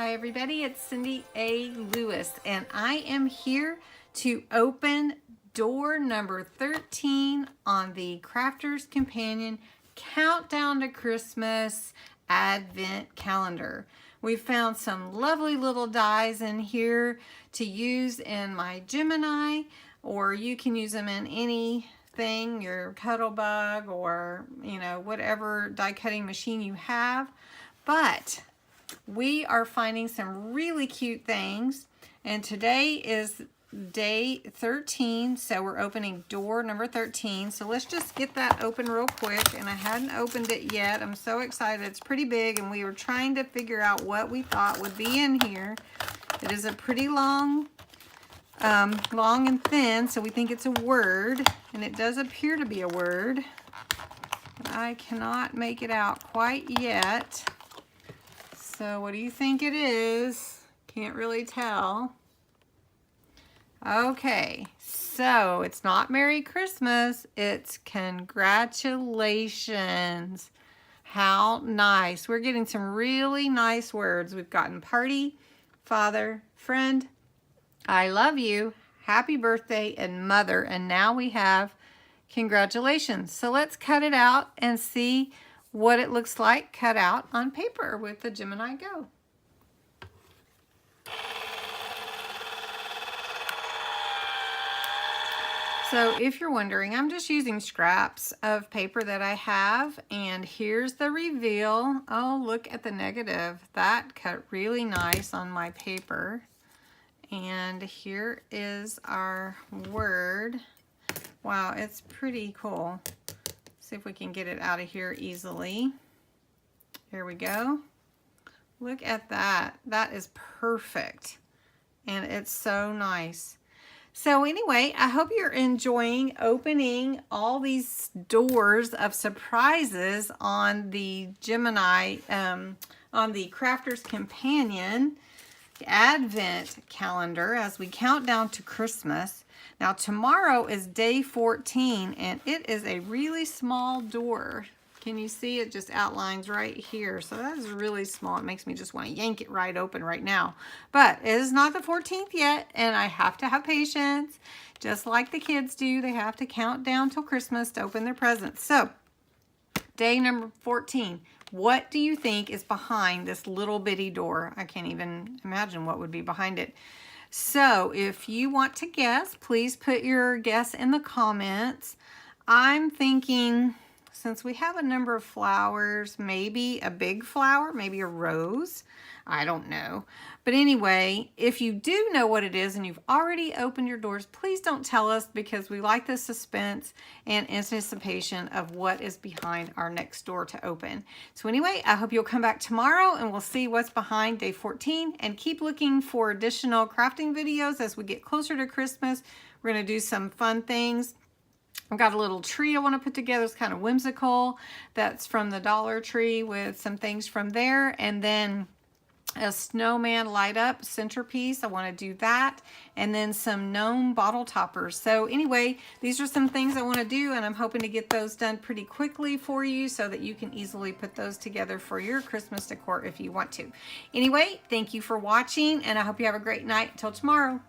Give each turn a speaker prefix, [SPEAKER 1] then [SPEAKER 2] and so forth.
[SPEAKER 1] Hi everybody, it's Cindy A. Lewis and I am here to open door number 13 on the Crafter's Companion Countdown to Christmas Advent Calendar. We found some lovely little dies in here to use in my Gemini, or you can use them in anything, your Cuttlebug or whatever die cutting machine you have. But we are finding some really cute things, and today is day 13, so we're opening door number 13. So let's just get that open real quick, and I hadn't opened it yet. I'm so excited. It's pretty big, and we were trying to figure out what we thought would be in here. It is a pretty long and thin, so we think it's a word, and it does appear to be a word, but I cannot make it out quite yet. So what do you think it is? Can't really tell. Okay, so it's not Merry Christmas, it's congratulations. How nice. We're getting some really nice words. We've gotten party, father, friend, I love you, happy birthday, and mother. And now we have congratulations. So let's cut it out and see what it looks like cut out on paper with the Gemini Go. So if you're wondering, I'm just using scraps of paper that I have, and here's the reveal. Oh, look at the negative. That cut really nice on my paper. And here is our word. Wow, it's pretty cool. See if we can get it out of here easily. Here we go. Look at that. That is perfect. And it's so nice. So anyway, I hope you're enjoying opening all these doors of surprises on the Gemini, on the Crafter's Companion Advent Calendar as we count down to Christmas. Now tomorrow is day 14, and it is a really small door. Can you see it just outlines right here? So that is really small. It makes me just want to yank it right open right now. But it is not the 14th yet, and I have to have patience. Just like the kids do, they have to count down till Christmas to open their presents. So day number 14. What do you think is behind this little bitty door? I can't even imagine what would be behind it. So if you want to guess, please put your guess in the comments. I'm thinking, since we have a number of flowers, maybe a big flower, maybe a rose. I don't know. But anyway, if you do know what it is and you've already opened your doors, please don't tell us, because we like the suspense and anticipation of what is behind our next door to open. So anyway, I hope you'll come back tomorrow and we'll see what's behind day 14, and keep looking for additional crafting videos as we get closer to Christmas. We're going to do some fun things. I've got a little tree I want to put together. It's kind of whimsical. That's from the Dollar Tree with some things from there. And then a snowman light up centerpiece. I want to do that. And then some gnome bottle toppers. So anyway, these are some things I want to do, and I'm hoping to get those done pretty quickly for you so that you can easily put those together for your Christmas decor if you want to. Anyway, thank you for watching, and I hope you have a great night. Until tomorrow.